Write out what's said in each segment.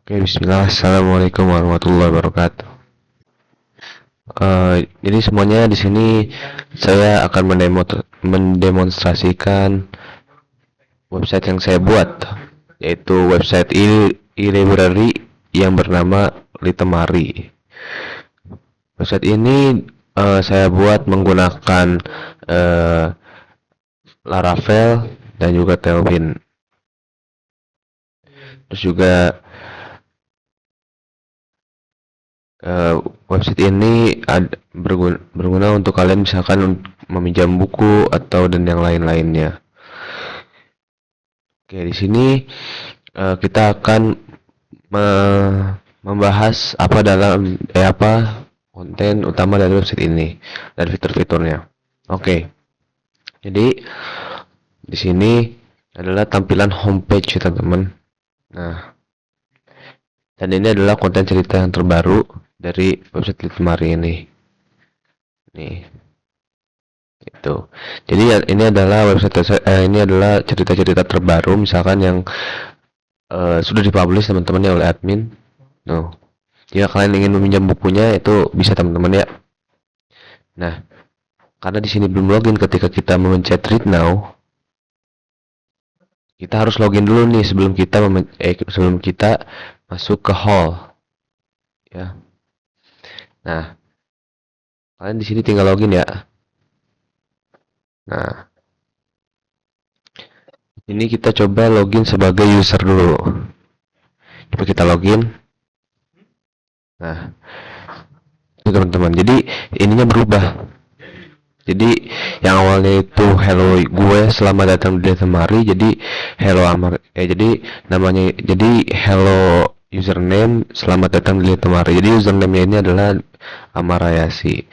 Oke, bismillah. Assalamualaikum warahmatullahi wabarakatuh. Jadi semuanya di sini saya akan mendemonstrasikan website yang saya buat, yaitu website e-library yang bernama Litemari. Website ini saya buat menggunakan Laravel dan juga Tailwind. Terus juga website ini berguna untuk kalian misalkan meminjam buku atau dan yang lain-lainnya. Oke, di sini kita akan membahas apa konten utama dari website ini dan fitur-fiturnya. Oke. Jadi di sini adalah tampilan homepage ya teman-teman. Nah, dan ini adalah konten cerita yang terbaru dari website Litemari ini. Nih. Itu. Jadi ini adalah ini adalah cerita-cerita terbaru misalkan yang sudah dipublish teman-teman ya oleh admin. Noh. Jika kalian ingin meminjam bukunya itu bisa teman-teman ya. Nah, karena di sini belum login ketika kita memencet read now, kita harus login dulu nih sebelum kita masuk ke hall. Ya. Nah, kalian di sini tinggal login ya. Nah, ini kita coba login sebagai user dulu. Coba kita login. Nah, itu teman-teman. Jadi ininya berubah. Jadi yang awalnya itu hello gue selamat datang di Litemari, jadi hello jadi namanya jadi hello username selamat datang di Litemari. Jadi username-nya ini adalah Amarayasi.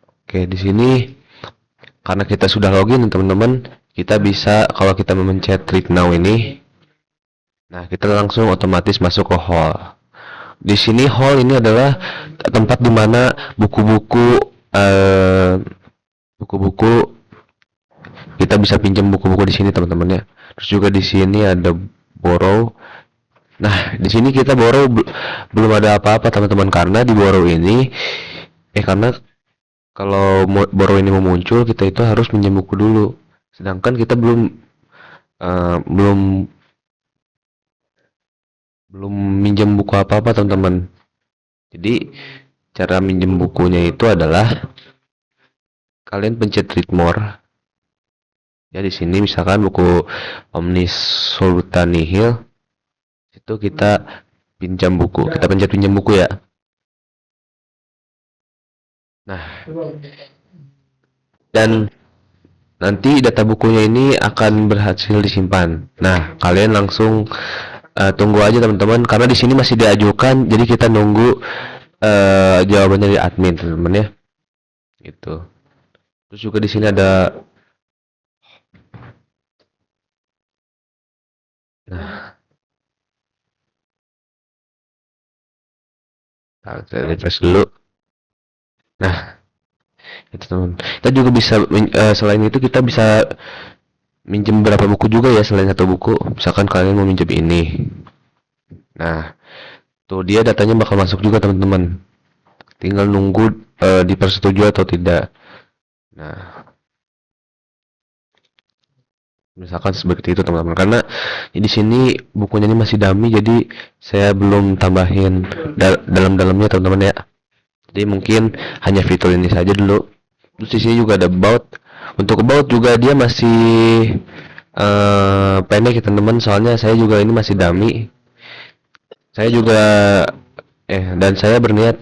Oke, di sini karena kita sudah login teman-teman, kita bisa kalau kita memencet read now ini, nah kita langsung otomatis masuk ke hall. Di sini hall ini adalah tempat dimana buku-buku kita bisa pinjam buku-buku di sini teman-teman ya. Terus juga di sini ada borrow. Nah, di sini kita borrow belum ada apa-apa teman-teman karena di borrow ini karena kalau borrow ini mau muncul kita itu harus pinjam buku dulu. Sedangkan kita belum minjem buku apa-apa teman-teman. Jadi cara minjem bukunya itu adalah kalian pencet read more. Ya di sini misalkan buku Omnis Soluta Nihil itu kita pinjam buku. Kita pencet pinjam buku ya. Nah, dan nanti data bukunya ini akan berhasil disimpan. Nah, kalian langsung tunggu aja teman-teman karena di sini masih diajukan, jadi kita nunggu jawabannya dari admin teman-teman ya. Gitu. Terus juga di sini ada saya refresh dulu. Nah, itu teman. Kita juga bisa selain itu kita bisa minjem berapa buku juga ya selain satu buku. Misalkan kalian mau minjem ini. Nah, tuh dia datanya bakal masuk juga teman-teman. Tinggal nunggu dipersetujui atau tidak. Nah, misalkan seperti itu teman-teman. Karena di sini bukunya ini masih dummy, jadi saya belum tambahin dalam-dalamnya teman-teman ya. Jadi mungkin hanya fitur ini saja dulu. Terus di sini juga ada about. Untuk about juga dia masih pendek ya teman-teman. Soalnya saya juga ini masih dummy. Saya juga dan saya berniat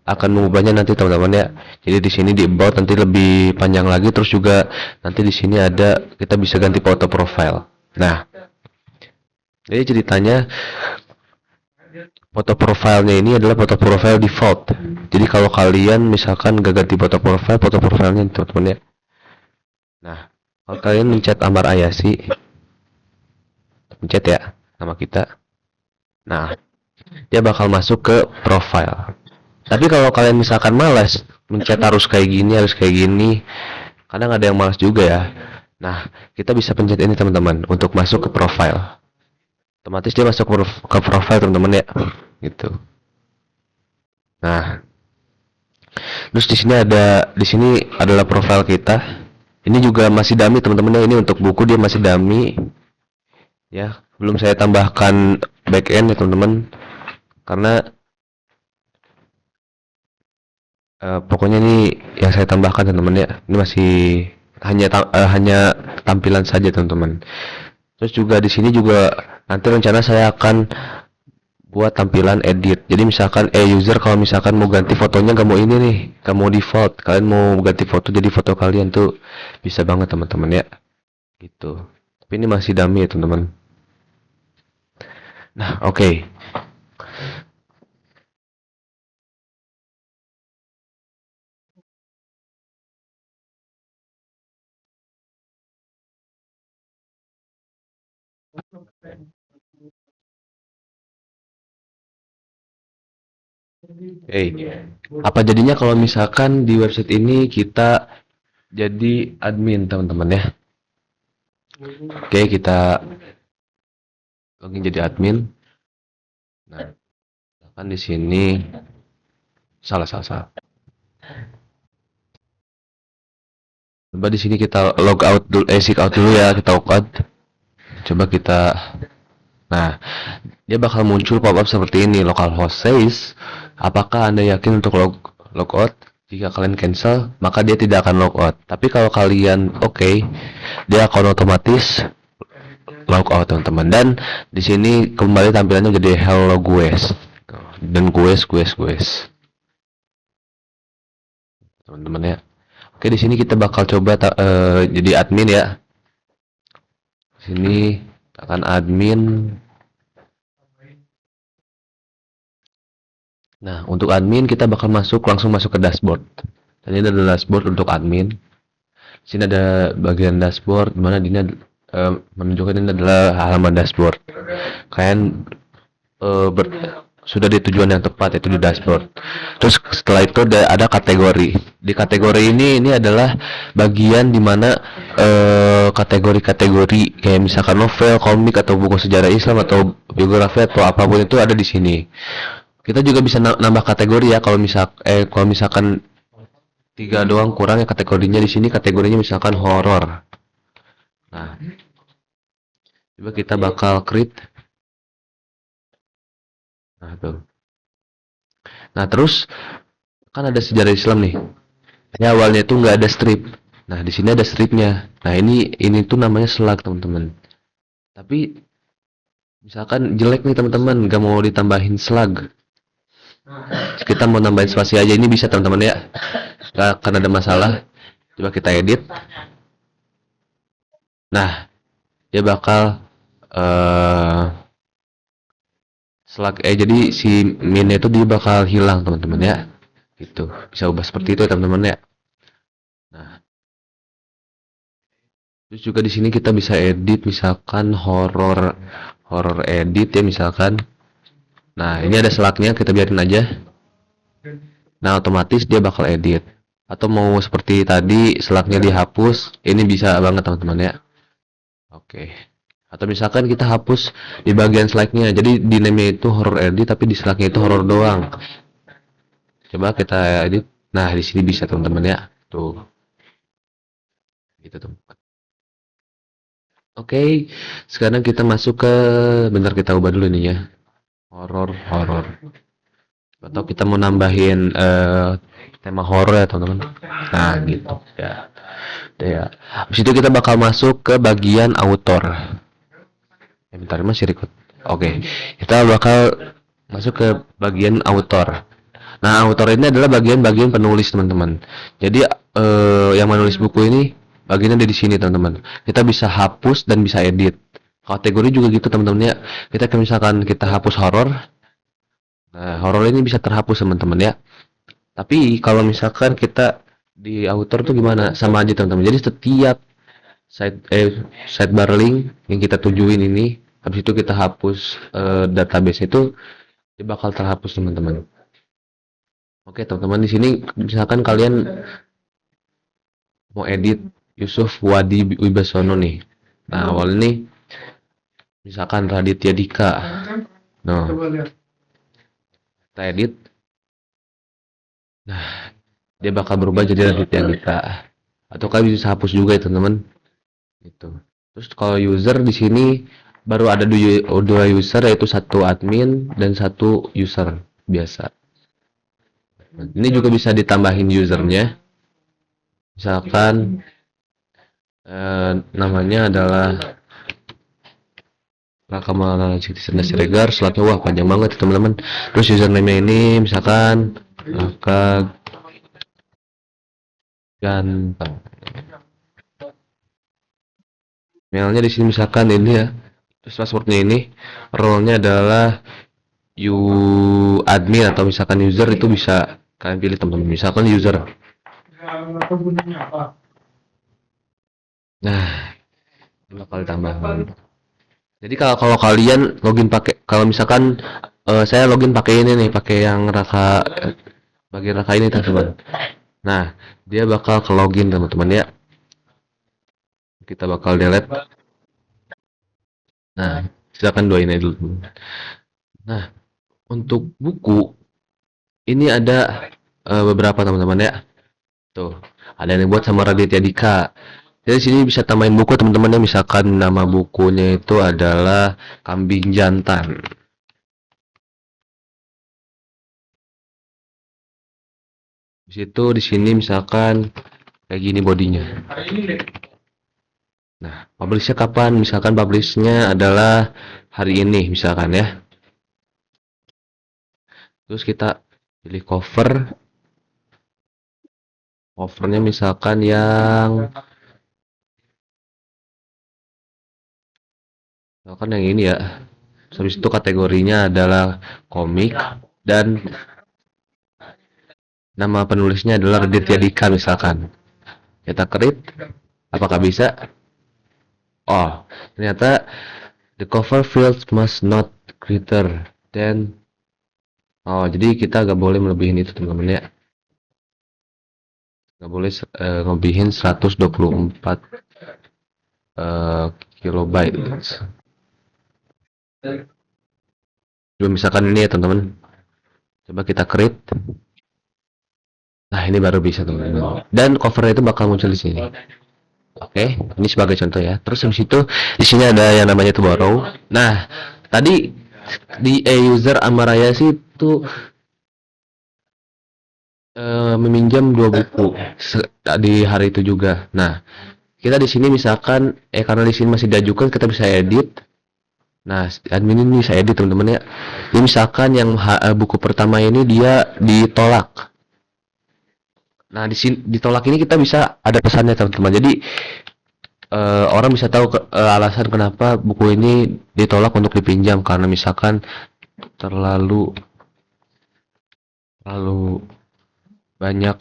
akan mengubahnya nanti teman-teman ya. Jadi di sini di about nanti lebih panjang lagi. Terus juga nanti di sini ada kita bisa ganti foto profile. Nah, jadi ceritanya foto profilnya ini adalah foto profile default. Jadi kalau kalian misalkan gak ganti foto profilnya teman-teman ya. Nah, kalau kalian mencet Amar Ayasi, pencet ya nama kita. Nah, dia bakal masuk ke profile. Tapi kalau kalian misalkan malas mencet harus kayak gini, kadang ada yang malas juga ya. Nah, kita bisa pencet ini teman-teman untuk masuk ke profile. Otomatis dia masuk ke profile teman-teman ya. Gitu. Nah, terus di sini adalah profile kita. Ini juga masih dummy teman-teman ya. Ini untuk buku dia masih dummy ya. Belum saya tambahkan backend ya teman-teman. Karena pokoknya ini yang saya tambahkan teman-teman ya. Ini masih hanya tampilan saja teman-teman. Terus juga di sini juga nanti rencana saya akan buat tampilan edit. Jadi misalkan user kalau misalkan mau ganti fotonya nggak mau ini nih, nggak mau default, kalian mau ganti foto jadi foto kalian tuh bisa banget teman-teman ya. Gitu. Tapi ini masih dummy ya teman-teman. Nah, oke. Apa jadinya kalau misalkan di website ini kita jadi admin teman-teman ya? Oke, kita login jadi admin. Nah, kan di sini salah. Coba di sini kita log out dulu, exit out dulu ya, kita log out. Coba kita, nah, dia bakal muncul pop-up seperti ini, localhost says, apakah Anda yakin untuk log out? Jika kalian cancel, maka dia tidak akan log out. Tapi kalau kalian oke, dia akan otomatis log out teman-teman. Dan di sini kembali tampilannya jadi hello guys. Dan guys. Teman-teman ya. Oke, di sini kita bakal coba jadi admin ya. Sini akan admin. Nah, untuk admin kita bakal langsung masuk ke dashboard. Dan ini adalah dashboard untuk admin. Di sini ada bagian dashboard dimana dia menunjukkan ini adalah halaman dashboard. Kalian sudah di tujuan yang tepat, yaitu di dashboard. Terus setelah itu ada kategori. Di kategori ini adalah bagian dimana kategori-kategori kayak misalkan novel, komik atau buku sejarah Islam atau biografi atau apapun itu ada di sini. Kita juga bisa nambah kategori ya kalau misalkan tiga doang kurang ya kategorinya. Di sini kategorinya misalkan horor. Nah, coba kita bakal create. Nah, tuh. Nah, terus kan ada sejarah Islam nih. Ini awalnya itu nggak ada strip. Nah, di sini ada stripnya. Nah, ini tuh namanya slug, teman-teman. Tapi misalkan jelek nih, teman-teman, nggak mau ditambahin slug. Kita mau nambahin spasi aja, ini bisa, teman-teman ya. Nggak akan ada masalah. Coba kita edit. Nah, dia bakal slug jadi si min itu dia bakal hilang, teman-teman ya. Gitu. Bisa ubah seperti itu, teman-teman ya. Nah, terus juga di sini kita bisa edit misalkan horror edit ya misalkan. Nah, ini ada slugnya, kita biarin aja. Nah, otomatis dia bakal edit. Atau mau seperti tadi slugnya dihapus, ini bisa banget teman-teman ya. Oke. Atau misalkan kita hapus di bagian slide-nya. Jadi di name-nya itu horror edit tapi di slide-nya itu horror doang. Coba kita edit. Nah, di sini bisa teman-teman ya. Tuh. Gitu teman. Oke, sekarang kita masuk ke, bentar kita ubah dulu nih ya. Horror. Atau kita mau nambahin tema horror ya teman-teman. Nah, gitu ya. Ya. Habis itu kita bakal masuk ke bagian author. Bentar masih record. Oke. Kita bakal masuk ke bagian author. Nah, author ini adalah bagian-bagian penulis, teman-teman. Jadi yang menulis buku ini bagiannya ada di sini, teman-teman. Kita bisa hapus dan bisa edit. Kategori juga gitu, teman-teman ya. Kita misalkan kita hapus horor. Nah, horor ini bisa terhapus, teman-teman ya. Tapi kalau misalkan kita di author tuh gimana? Sama aja, teman-teman. Jadi setiap sidebar link yang kita tujuin ini, habis itu kita hapus database itu, dia bakal terhapus, teman-teman. Oke, teman-teman, di sini misalkan kalian mau edit Yusuf Wadi Wibasono nih. Nah, awal nih misalkan Raditya Dika. Nah, kita edit. Nah, dia bakal berubah jadi Raditya Dika. Atau kalian bisa hapus juga ya, teman-teman. Gitu. Terus kalau user di sini baru ada dua user, yaitu satu admin dan satu user biasa. Ini juga bisa ditambahin usernya. Misalkan namanya adalah Rakamala Citizen Siregar. Selatnya wah panjang banget teman-teman. Terus username ini misalkan Raka Ganteng. Mailnya di sini misalkan ini ya. Terus passwordnya ini, role-nya adalah admin atau misalkan user, itu bisa kalian pilih teman-teman. Misalkan user. Nah, ini bakal ditambahkan. Jadi kalau kalian login pakai, kalau misalkan saya login pakai ini nih, pakai yang Raka, bagian Raka ini teman-teman. Nah, dia bakal ke login teman-teman ya. Kita bakal delete. Nah, silakan doain aja dulu. Nah, untuk buku ini ada beberapa teman-teman ya. Tuh, ada yang buat sama Raditya Dika. Jadi sini bisa tambahin buku teman-teman ya. Misalkan nama bukunya itu adalah Kambing Jantan. Di situ di sini misalkan kayak gini bodinya. Nah, publishnya kapan? Misalkan publishnya adalah hari ini misalkan ya. Terus kita pilih cover. Covernya misalkan yang ini ya. Habis itu kategorinya adalah komik dan nama penulisnya adalah Raditya Dika misalkan. Kita kerit, apakah bisa? Oh, ternyata the cover field must not greater than. Oh, jadi kita gak boleh melebihin itu teman-teman ya. Gak boleh melebihin 124 kilobyte. Coba misalkan ini ya teman-teman. Coba kita create. Nah, ini baru bisa teman-teman. Dan covernya itu bakal muncul di sini. Oke, ini sebagai contoh ya. Terus habis itu di sini ada yang namanya itu borrow. Nah, tadi di user Amaraya sih itu meminjam dua buku di hari itu juga. Nah, kita di sini misalkan karena di sini masih diajukan, kita bisa edit. Nah, admin ini bisa edit teman-teman ya. Ini misalkan yang buku pertama ini dia ditolak. Nah, di sini ditolak ini kita bisa ada pesannya teman-teman. Jadi orang bisa tahu alasan kenapa buku ini ditolak untuk dipinjam, karena misalkan terlalu terlalu banyak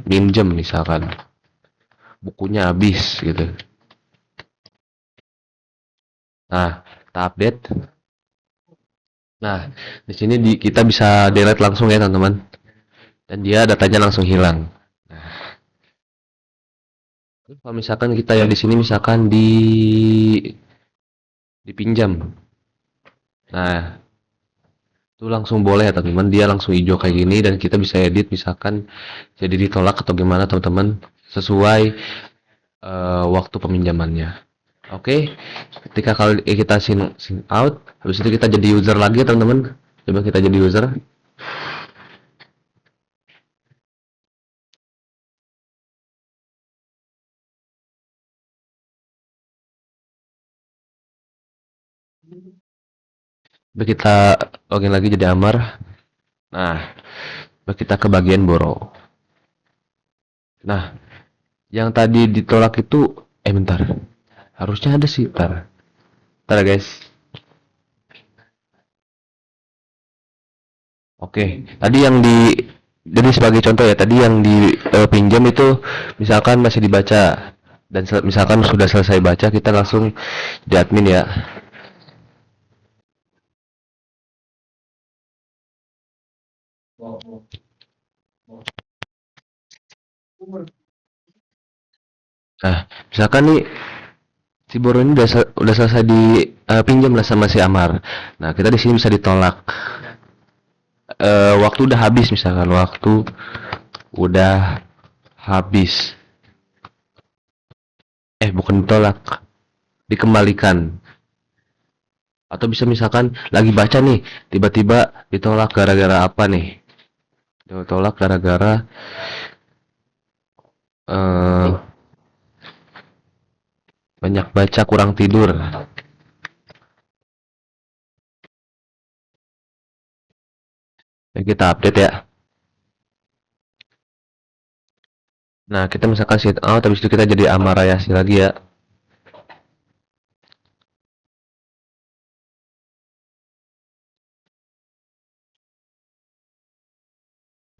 minjem misalkan bukunya habis gitu. Nah, kita update. Nah, di sini kita bisa delete langsung ya teman-teman. Dan dia datanya langsung hilang. Nah, kalau misalkan kita yang di sini misalkan dipinjam. Nah, itu langsung boleh ya teman-teman, dia langsung hijau kayak gini dan kita bisa edit misalkan jadi ditolak atau gimana teman-teman sesuai waktu peminjamannya. Oke, ketika kalau kita sign out, habis itu kita jadi user lagi ya teman-teman. Coba kita jadi user. Coba kita login lagi jadi Amar. Nah, coba kita ke bagian borrow. Nah, yang tadi ditolak itu, bentar. Harusnya ada sih, bentar. Bentar ya guys. Oke, tadi yang jadi sebagai contoh ya, tadi yang dipinjam itu misalkan masih dibaca dan misalkan sudah selesai baca, kita langsung di admin ya. Nah, misalkan nih si Boro ini udah selesai dipinjam lah sama si Amar. Nah, kita di sini bisa ditolak. Waktu udah habis, misalkan waktu udah habis. Bukan ditolak, dikembalikan. Atau bisa misalkan lagi baca nih, tiba-tiba ditolak gara-gara apa nih? Ditolak gara-gara eh, banyak baca kurang tidur. Kita update ya. Nah, kita misalkan sit out, habis itu kita jadi Amarayasi lagi ya.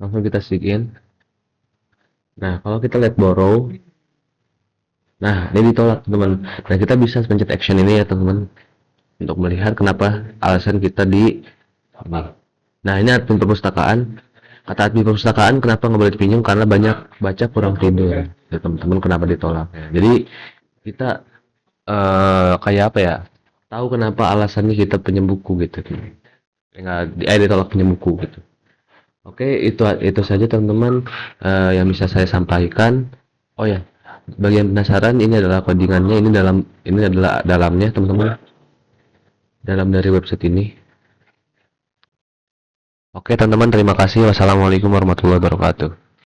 Langsung kita sign in. Nah, kalau kita lihat borrow, nah ini ditolak teman. Nah, kita bisa pencet action ini ya teman, untuk melihat kenapa alasan kita di ini. Nah, ini admin perpustakaan. Kata admin perpustakaan kenapa nggak boleh dipinjam, karena banyak baca kurang tidur. Ya, teman-teman kenapa ditolak. Jadi kita kayak apa ya? Tahu kenapa alasannya kita pinjam buku gitu. Nggak ditolak pinjam buku gitu. Oke, itu saja teman-teman yang bisa saya sampaikan. Oh ya, bagi yang penasaran, ini adalah codingannya, ini adalah dalamnya teman-teman, dalam dari website ini. Oke teman-teman, terima kasih. Wassalamualaikum warahmatullahi wabarakatuh.